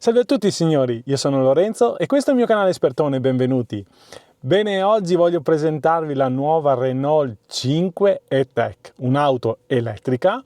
Salve a tutti signori, io sono Lorenzo e questo è il mio canale Espertone, benvenuti. Bene, oggi voglio presentarvi la nuova Renault 5 E-Tech, un'auto elettrica,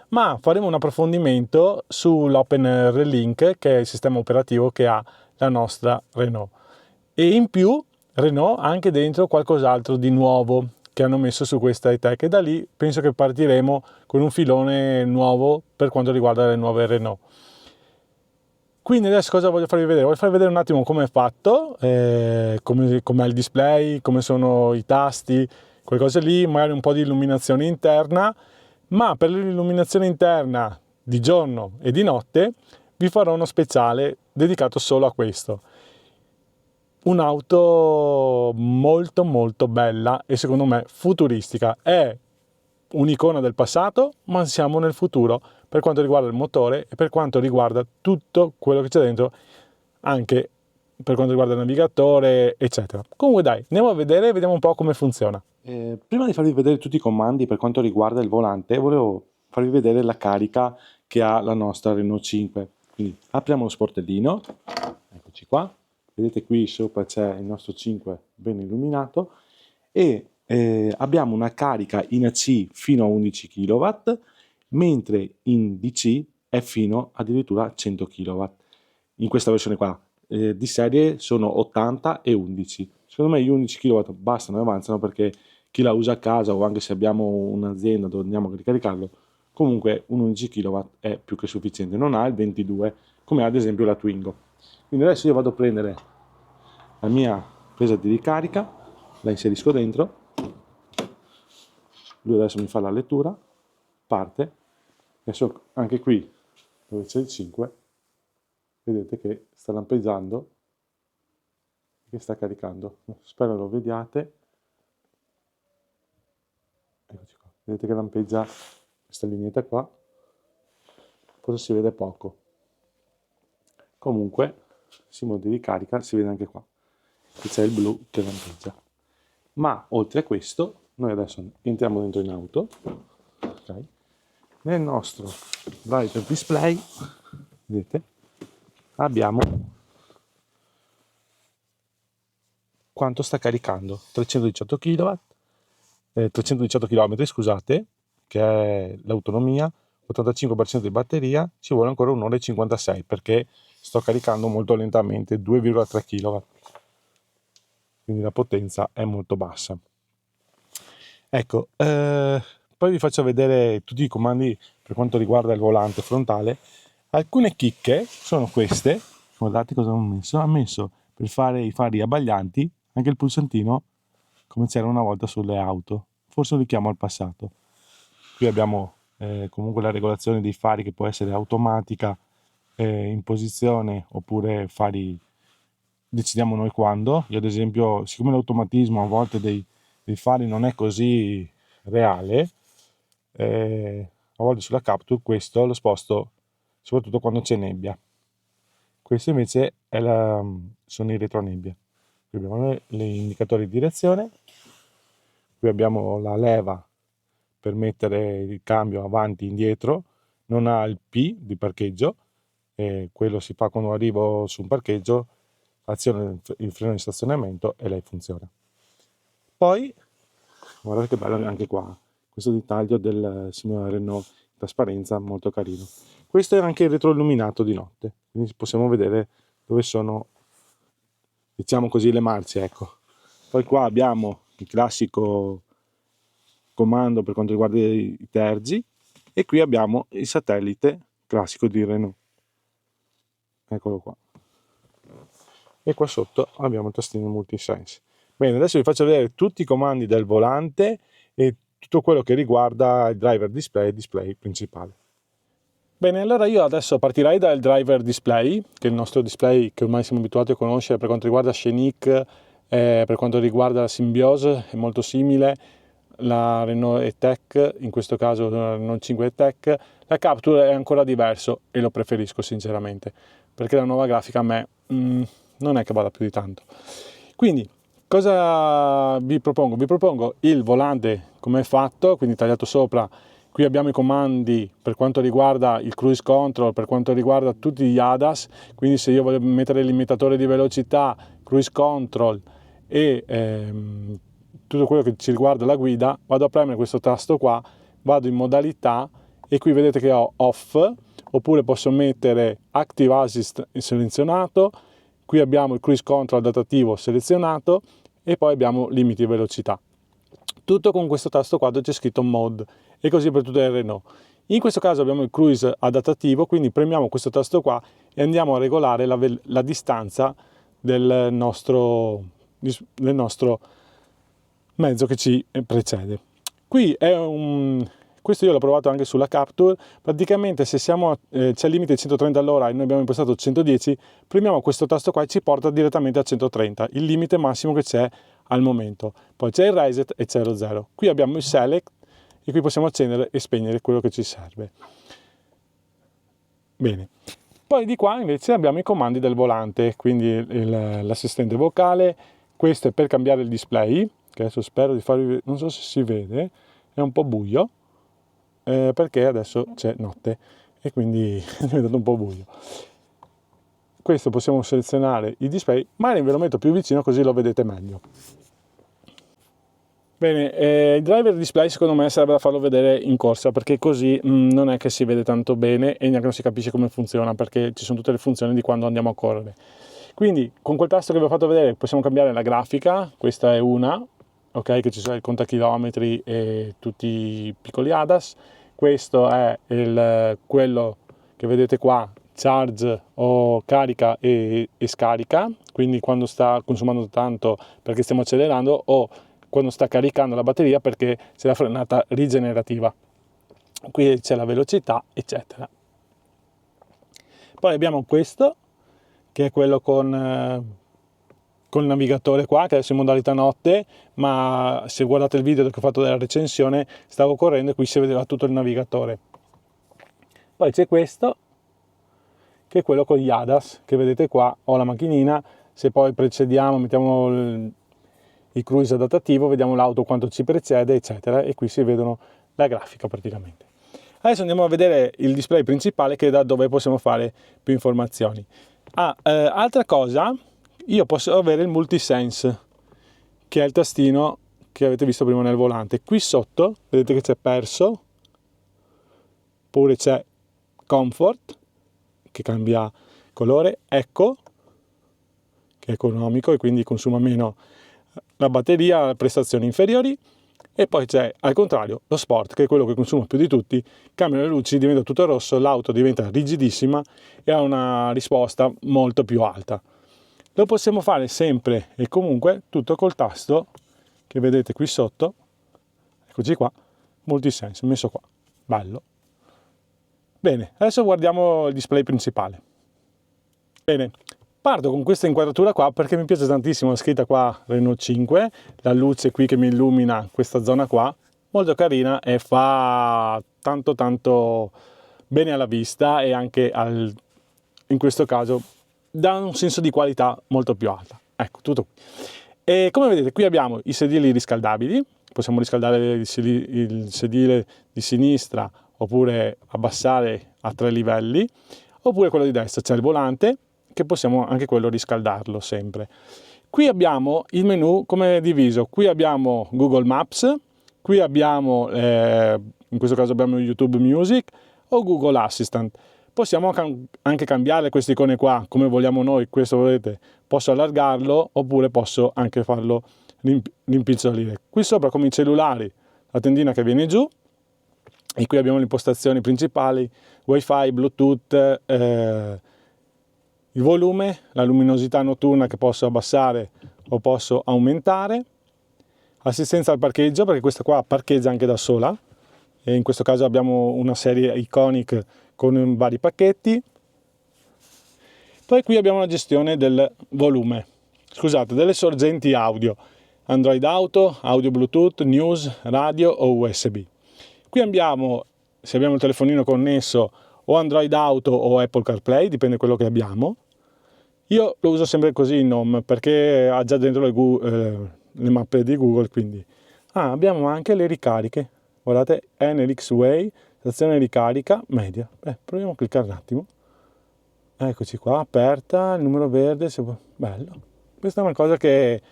ma faremo un approfondimento sull'Open Relink, che è il sistema operativo che ha la nostra Renault. E in più Renault ha anche dentro qualcos'altro di nuovo che hanno messo su questa E-Tech e da lì penso che partiremo con un filone nuovo per quanto riguarda le nuove Renault. Quindi adesso cosa voglio farvi vedere? Voglio farvi vedere un attimo come è fatto, come è il display, come sono i tasti, quelle cose lì, magari un po' di illuminazione interna, ma per l'illuminazione interna di giorno e di notte vi farò uno speciale dedicato solo a questo. Un'auto molto bella e secondo me futuristica, è un'icona del passato, ma siamo nel futuro per quanto riguarda il motore e per quanto riguarda tutto quello che c'è dentro, anche per quanto riguarda il navigatore, eccetera. Comunque dai, andiamo a vedere e vediamo un po' come funziona. Prima di farvi vedere tutti i comandi per quanto riguarda il volante, volevo farvi vedere la carica che ha la nostra Renault 5. Quindi apriamo lo sportellino, eccoci qua, vedete qui sopra c'è il nostro 5 ben illuminato e abbiamo una carica in AC fino a 11 kW, mentre in DC è fino addirittura a 100 kW. In questa versione qua di serie sono 80 e 11. Secondo me gli 11 kW bastano e avanzano perché chi la usa a casa o anche se abbiamo un'azienda dove andiamo a ricaricarlo, comunque un 11 kW è più che sufficiente, non ha il 22 come ad esempio la Twingo. Quindi adesso io vado a prendere la mia presa di ricarica, la inserisco dentro, lui adesso mi fa la lettura, parte, adesso anche qui dove c'è il 5, vedete che sta lampeggiando, che sta caricando, spero lo vediate, eccoci qua, vedete che lampeggia questa lineetta qua, forse si vede poco, comunque simbolo di ricarica si vede anche qua, che c'è il blu che lampeggia. Ma oltre a questo, noi adesso entriamo dentro in auto, okay. Nel nostro driver display, vedete, abbiamo quanto sta caricando, 318 kW, 318 km scusate, che è l'autonomia, 85% di batteria, ci vuole ancora un'ora e 56 perché sto caricando molto lentamente, 2,3 kW, quindi la potenza è molto bassa. Ecco, poi vi faccio vedere tutti i comandi per quanto riguarda il volante frontale. Alcune chicche sono queste, guardate cosa ha messo per fare i fari abbaglianti, anche il pulsantino come c'era una volta sulle auto, forse un richiamo al passato. Qui abbiamo comunque la regolazione dei fari che può essere automatica, in posizione oppure fari, decidiamo noi quando. Io ad esempio, siccome l'automatismo a volte dei fari non è così reale, a volte sulla Capture questo lo sposto soprattutto quando c'è nebbia. Questo invece sono i retronebbia. Qui abbiamo gli indicatori di direzione, qui abbiamo la leva per mettere il cambio avanti e indietro, non ha il P di parcheggio, quello si fa quando arrivo su un parcheggio, azione il freno di stazionamento e lei funziona. Poi, guardate che bello anche qua, questo dettaglio del simbolo Renault, trasparenza molto carino. Questo è anche il retroilluminato di notte, quindi possiamo vedere dove sono, diciamo così, le marce, ecco. Poi qua abbiamo il classico comando per quanto riguarda i tergi e qui abbiamo il satellite classico di Renault, eccolo qua, e qua sotto abbiamo il tastino multisense. Bene, adesso vi faccio vedere tutti i comandi del volante e tutto quello che riguarda il driver display e il display principale. Bene, allora io adesso partirei dal driver display, che è il nostro display che ormai siamo abituati a conoscere per quanto riguarda Scenic, per quanto riguarda la Symbioz è molto simile, la Renault E-Tech, in questo caso la Renault 5 E-Tech, la Capture è ancora diverso e lo preferisco sinceramente, perché la nuova grafica a me non è che vada più di tanto. Quindi, cosa vi propongo? Vi propongo il volante come è fatto, quindi tagliato sopra Qui abbiamo i comandi per quanto riguarda il cruise control, per quanto riguarda tutti gli ADAS, quindi se io voglio mettere il limitatore di velocità, cruise control e tutto quello che ci riguarda la guida, vado a premere questo tasto qua, vado in modalità e qui vedete che ho off, oppure posso mettere active assist selezionato, qui abbiamo il cruise control adattativo selezionato e poi abbiamo limiti di velocità. Tutto con questo tasto qua dove c'è scritto mode e così per tutte le Renault. In questo caso abbiamo il cruise adattativo, quindi premiamo questo tasto qua e andiamo a regolare la distanza del nostro mezzo che ci precede. Qui questo io l'ho provato anche sulla Capture, praticamente se c'è il limite di 130 all'ora e noi abbiamo impostato 110, premiamo questo tasto qua e ci porta direttamente a 130, il limite massimo che c'è al momento. Poi c'è il reset e c'è lo 0. Qui abbiamo il select e qui possiamo accendere e spegnere quello che ci serve. Bene. Poi di qua invece abbiamo i comandi del volante, quindi l'assistente vocale, questo è per cambiare il display, che adesso spero di farvi vedere, non so se si vede, è un po' buio, perché adesso c'è notte e quindi è diventato un po' buio. Questo possiamo selezionare il display, magari ve lo metto più vicino così lo vedete meglio. Bene, il driver display secondo me sarebbe da farlo vedere in corsa, perché così non è che si vede tanto bene e neanche non si capisce come funziona, perché ci sono tutte le funzioni di quando andiamo a correre. Quindi con quel tasto che vi ho fatto vedere possiamo cambiare la grafica, questa è una, ok, che ci sono il contachilometri e tutti i piccoli ADAS. Questo è quello che vedete qua, charge o carica e scarica, quindi quando sta consumando tanto perché stiamo accelerando o quando sta caricando la batteria perché c'è la frenata rigenerativa. Qui c'è la velocità, eccetera. Poi abbiamo questo, che è quello con il navigatore qua, che adesso è in modalità notte, ma se guardate il video che ho fatto della recensione, stavo correndo e qui si vedeva tutto il navigatore. Poi c'è questo, che è quello con gli ADAS, che vedete qua, ho la macchinina, se poi precediamo, mettiamo il cruise adattativo, vediamo l'auto quanto ci precede, eccetera, e qui si vedono la grafica praticamente. Adesso andiamo a vedere il display principale, che è da dove possiamo fare più informazioni. Altra cosa, io posso avere il multisense, che è il tastino che avete visto prima nel volante. Qui sotto vedete che c'è perso, oppure c'è comfort, che cambia colore, eco, che è economico e quindi consuma meno la batteria, prestazioni inferiori, e poi c'è al contrario lo sport, che è quello che consuma più di tutti, cambiano le luci, diventa tutto rosso, l'auto diventa rigidissima e ha una risposta molto più alta. Lo possiamo fare sempre e comunque tutto col tasto che vedete qui sotto, eccoci qua, multisense, messo qua, bello. Bene, adesso guardiamo il display principale. Bene, parto con questa inquadratura qua perché mi piace tantissimo la scritta qua Renault 5, la luce qui che mi illumina questa zona qua, molto carina e fa tanto bene alla vista e anche in questo caso dà un senso di qualità molto più alta. Ecco, tutto qui. E come vedete qui abbiamo i sedili riscaldabili, possiamo riscaldare il sedile di sinistra oppure abbassare a 3 livelli, oppure quello di destra, c'è il volante che possiamo anche quello riscaldarlo sempre. Qui abbiamo il menu come è diviso, qui abbiamo Google Maps, qui abbiamo in questo caso abbiamo YouTube Music o Google Assistant. Possiamo anche cambiare queste icone qua come vogliamo noi, questo vedete, posso allargarlo oppure posso anche farlo rimpicciolire. Qui sopra come i cellulari la tendina che viene giù e qui abbiamo le impostazioni principali, Wi-Fi, Bluetooth, il volume, la luminosità notturna che posso abbassare o posso aumentare, assistenza al parcheggio perché questa qua parcheggia anche da sola e in questo caso abbiamo una serie Iconic con vari pacchetti. Poi qui abbiamo la gestione del volume, scusate, delle sorgenti audio, Android Auto, audio Bluetooth, news, radio o USB. Qui abbiamo, se abbiamo il telefonino connesso, o Android Auto o Apple CarPlay, dipende da quello che abbiamo. Io lo uso sempre così in home perché ha già dentro le mappe di Google, quindi abbiamo anche le ricariche, guardate, è nell'X-Way, stazione di carica media. Proviamo a cliccare un attimo. Eccoci qua, aperta, il numero verde, bello. Questa è una cosa che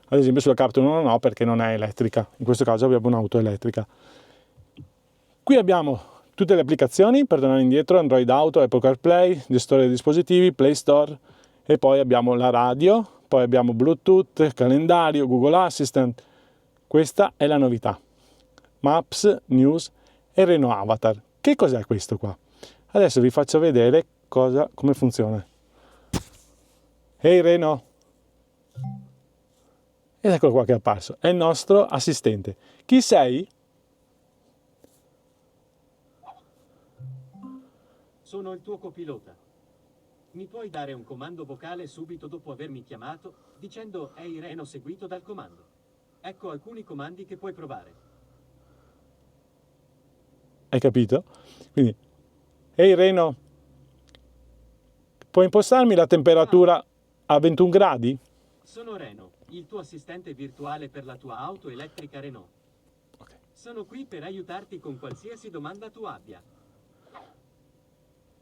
ad esempio sulla Captur non ho perché non è elettrica, in questo caso abbiamo un'auto elettrica. Qui abbiamo tutte le applicazioni per tornare indietro: Android Auto, Apple CarPlay, gestore dei dispositivi, Play Store, e poi abbiamo la radio, poi abbiamo Bluetooth, calendario, Google Assistant. Questa è la novità: Maps, News e Renault Avatar. Che cos'è questo qua? Adesso vi faccio vedere come funziona. Ehi Renault! Ed eccolo qua che è apparso, è il nostro assistente. Chi sei? Sono il tuo copilota. Mi puoi dare un comando vocale subito dopo avermi chiamato, dicendo "Ehi Reno" seguito dal comando. Ecco alcuni comandi che puoi provare. Hai capito? Quindi, ehi Reno, puoi impostarmi la temperatura a 21 gradi? Sono Reno, il tuo assistente virtuale per la tua auto elettrica Renault. Okay. Sono qui per aiutarti con qualsiasi domanda tu abbia.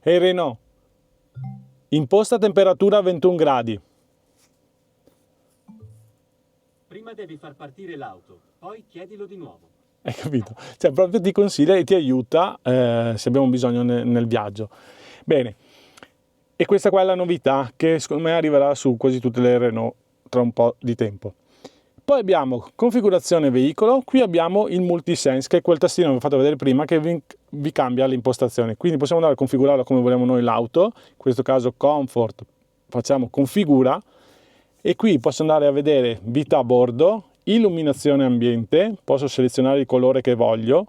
Ehi Renault, imposta temperatura a 21 gradi. Prima devi far partire l'auto, poi chiedilo di nuovo. Hai capito? Cioè proprio ti consiglia e ti aiuta se abbiamo bisogno nel viaggio. Bene, e questa qua è la novità che secondo me arriverà su quasi tutte le Renault tra un po' di tempo. Poi abbiamo configurazione veicolo, qui abbiamo il multisense, che è quel tastino che vi ho fatto vedere prima che vi cambia l'impostazione. Quindi possiamo andare a configurarlo come vogliamo noi l'auto, in questo caso comfort, facciamo configura, e qui posso andare a vedere vita a bordo, illuminazione ambiente, posso selezionare il colore che voglio,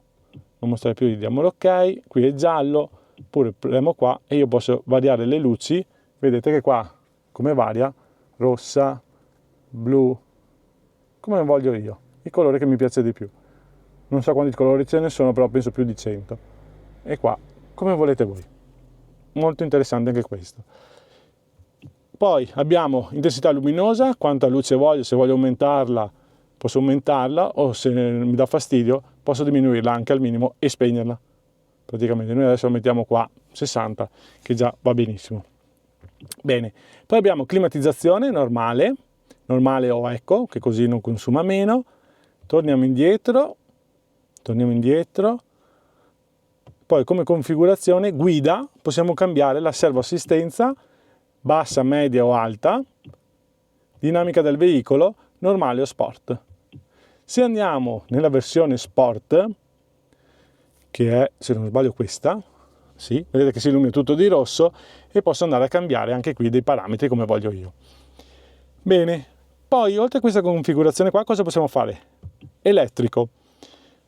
non mostrare più, diamolo ok, qui è giallo, oppure premo qua e io posso variare le luci, vedete che qua come varia, rossa, blu, come voglio io, il colore che mi piace di più. Non so quanti colori ce ne sono, però penso più di 100. E qua, come volete voi. Molto interessante anche questo. Poi abbiamo intensità luminosa, quanta luce voglio, se voglio aumentarla posso aumentarla, o se mi dà fastidio posso diminuirla anche al minimo e spegnerla. Praticamente noi adesso la mettiamo qua 60, che già va benissimo. Bene, poi abbiamo climatizzazione normale o eco, che così non consuma meno. Torniamo indietro, poi come configurazione guida possiamo cambiare la servoassistenza bassa, media o alta, dinamica del veicolo, normale o sport. Se andiamo nella versione sport, che è, se non sbaglio, questa, sì, vedete che si illumina tutto di rosso, e posso andare a cambiare anche qui dei parametri come voglio io. Bene, poi oltre a questa configurazione qua cosa possiamo fare? Elettrico.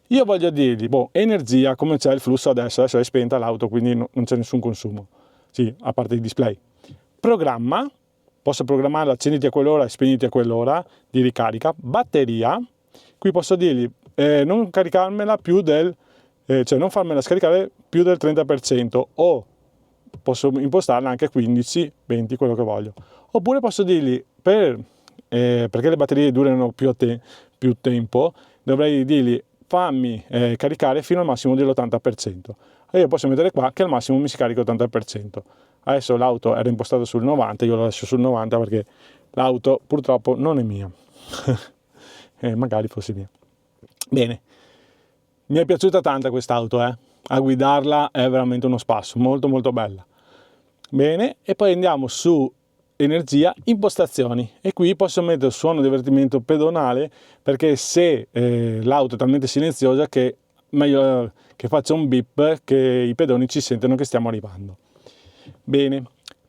Io voglio dirgli, energia, come c'è il flusso adesso è spenta l'auto, quindi non c'è nessun consumo, sì, a parte il display. Programma, posso programmarla accenditi a quell'ora e spegniti a quell'ora di ricarica. Batteria, qui posso dirgli non caricarmela più cioè non farmela scaricare più del 30%, o posso impostarla anche a 15, 20, quello che voglio. Oppure posso dirgli, perché le batterie durano più tempo, dovrei dirgli fammi caricare fino al massimo dell'80%. E io posso mettere qua che al massimo mi si carica l'80%. Adesso l'auto era impostata sul 90, io la lascio sul 90 perché l'auto purtroppo non è mia. Magari fosse mia. Bene, mi è piaciuta tanto quest'auto, a guidarla è veramente uno spasso, molto molto bella. Bene, e poi andiamo su energia, impostazioni, e qui posso mettere suono di avvertimento pedonale, perché se l'auto è talmente silenziosa che meglio che faccia un beep, che i pedoni ci sentono che stiamo arrivando. Bene,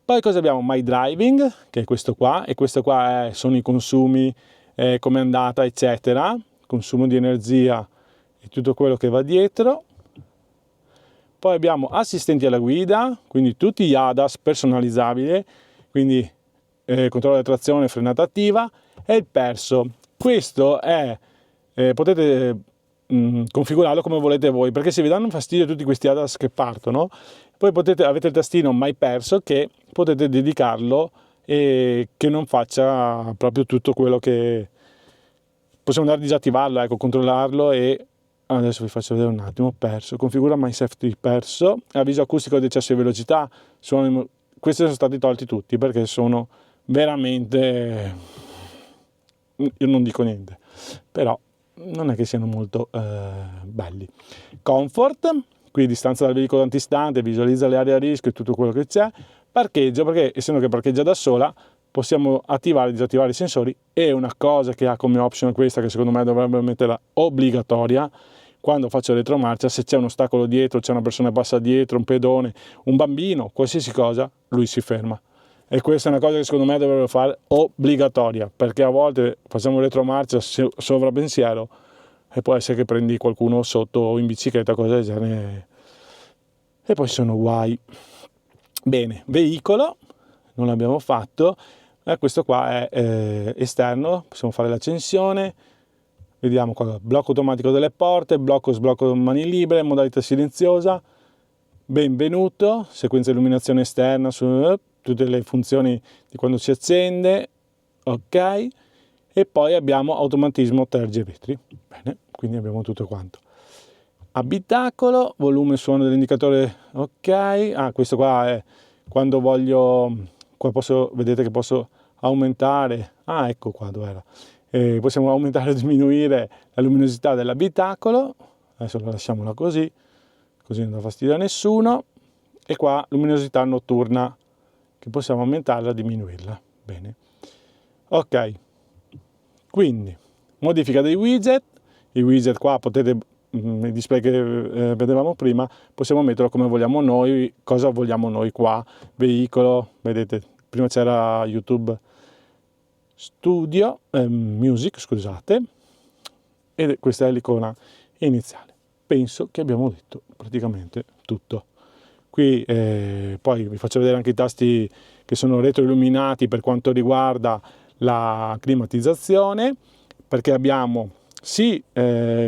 poi cosa abbiamo? My Driving, che è questo qua, e questo qua sono i consumi, come è andata, eccetera, consumo di energia e tutto quello che va dietro. Poi abbiamo assistenti alla guida, quindi tutti gli ADAS personalizzabili, quindi controllo della trazione, frenata attiva, e il perso. Questo è, potete configurarlo come volete voi, perché se vi danno fastidio tutti questi ADAS che partono, poi avete il tastino mai perso, che potete dedicarlo e che non faccia proprio tutto quello che possiamo andare a disattivarlo, ecco, controllarlo e Adesso vi faccio vedere un attimo. Perso, configura my safety, perso, avviso acustico di eccesso di velocità, questi sono stati tolti tutti perché sono veramente, io non dico niente, però non è che siano molto belli. Comfort, qui distanza dal veicolo antistante, visualizza le aree a rischio e tutto quello che c'è. Parcheggio, perché essendo che parcheggia da sola possiamo attivare e disattivare i sensori, e una cosa che ha come option questa, che secondo me dovrebbe metterla obbligatoria: quando faccio retromarcia, se c'è un ostacolo dietro, c'è una persona che passa dietro, un pedone, un bambino, qualsiasi cosa, lui si ferma. E questa è una cosa che secondo me dovrebbero fare obbligatoria, perché a volte facciamo retromarcia sovrapensiero e può essere che prendi qualcuno sotto o in bicicletta, cose del genere, e poi sono guai. Bene, veicolo non l'abbiamo fatto, questo qua è esterno, possiamo fare l'accensione, vediamo qua, blocco automatico delle porte, blocco sblocco mani libere, modalità silenziosa, benvenuto, sequenza illuminazione esterna su tutte le funzioni di quando si accende, ok, e poi abbiamo automatismo tergivetri, bene, quindi abbiamo tutto quanto. Abitacolo, volume suono dell'indicatore, ok, questo qua è quando voglio, qua vedete che posso aumentare, ecco qua dove era, possiamo aumentare o diminuire la luminosità dell'abitacolo, adesso la lasciamola così non dà fastidio a nessuno, e qua luminosità notturna, che possiamo aumentarla o diminuirla, bene, ok. Quindi modifica dei widget, i widget qua potete, il display che vedevamo prima, possiamo metterlo come vogliamo noi, cosa vogliamo noi qua, veicolo, vedete, prima c'era YouTube Studio, Music, scusate, e questa è l'icona iniziale. Penso che abbiamo detto praticamente tutto. Qui poi vi faccio vedere anche i tasti che sono retroilluminati per quanto riguarda la climatizzazione, perché abbiamo sì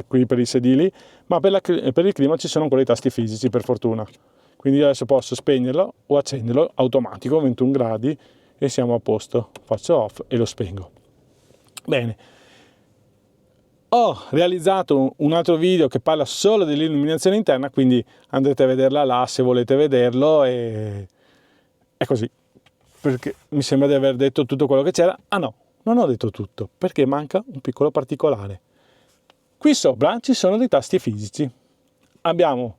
qui per i sedili, ma per il clima ci sono ancora i tasti fisici, per fortuna. Quindi adesso posso spegnerlo o accenderlo automatico, 21 gradi, e siamo a posto. Faccio off e lo spengo. Bene. Ho realizzato un altro video che parla solo dell'illuminazione interna, quindi andrete a vederla là se volete vederlo, e è così, perché mi sembra di aver detto tutto quello che c'era. No, non ho detto tutto, perché manca un piccolo particolare. Qui sopra ci sono dei tasti fisici. Abbiamo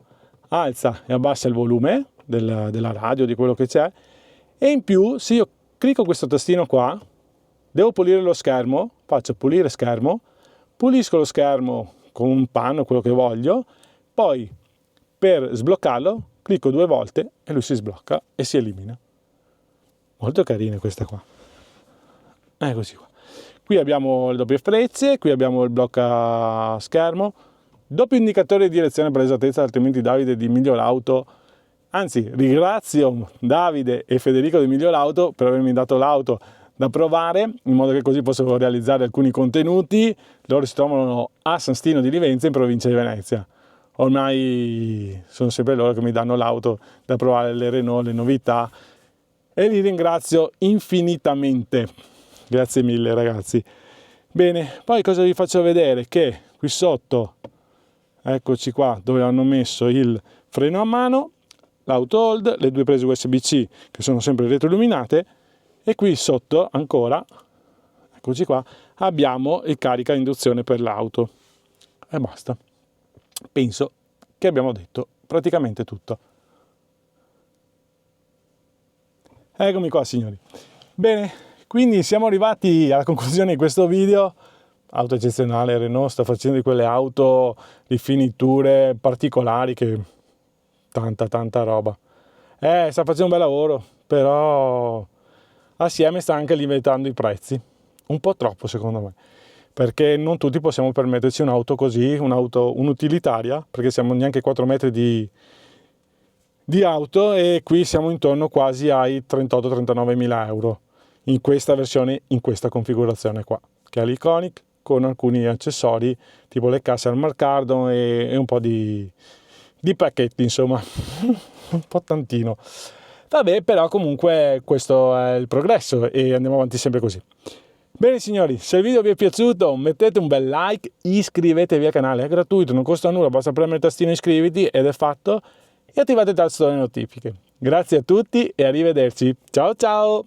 alza e abbassa il volume della radio, di quello che c'è, e in più se io clicco questo tastino qua, devo pulire lo schermo, faccio pulire schermo, pulisco lo schermo con un panno, quello che voglio, poi per sbloccarlo clicco 2 volte e lui si sblocca e si elimina. Molto carina questa qua. Così qua. Qui abbiamo le doppie frecce, qui abbiamo il blocca schermo, doppio indicatore di direzione per l'esattezza, altrimenti Davide di Miglior Auto, anzi ringrazio Davide e Federico di Miglior Auto per avermi dato l'auto da provare, in modo che così posso realizzare alcuni contenuti. Loro si trovano a San Stino di Livenza, in provincia di Venezia. Ormai sono sempre loro che mi danno l'auto da provare, le Renault, le novità, e li ringrazio infinitamente. Grazie mille ragazzi. Bene, poi cosa vi faccio vedere? Che qui sotto, eccoci qua, dove hanno messo il freno a mano, l'auto hold, le 2 prese USB-C che sono sempre retroilluminate, e qui sotto ancora, eccoci qua, abbiamo il carica induzione per l'auto. E basta. Penso che abbiamo detto praticamente tutto. Eccomi qua signori. Bene, quindi siamo arrivati alla conclusione di questo video. Auto eccezionale, Renault sta facendo di quelle auto di finiture particolari, che tanta roba. Sta facendo un bel lavoro, però assieme sta anche limitando i prezzi, un po' troppo secondo me, perché non tutti possiamo permetterci un'auto così, un'utilitaria, perché siamo neanche 4 metri di auto, e qui siamo intorno quasi ai 38-39 mila euro in questa versione, in questa configurazione qua, che è l'Iconic, con alcuni accessori tipo le casse al marcardo e un po' di pacchetti, insomma, un po' tantino. Vabbè, però comunque questo è il progresso e andiamo avanti sempre così. Bene signori, se il video vi è piaciuto mettete un bel like, iscrivetevi al canale, è gratuito, non costa nulla, basta premere il tastino iscriviti ed è fatto, e attivate il tasto delle notifiche. Grazie a tutti e arrivederci, ciao ciao!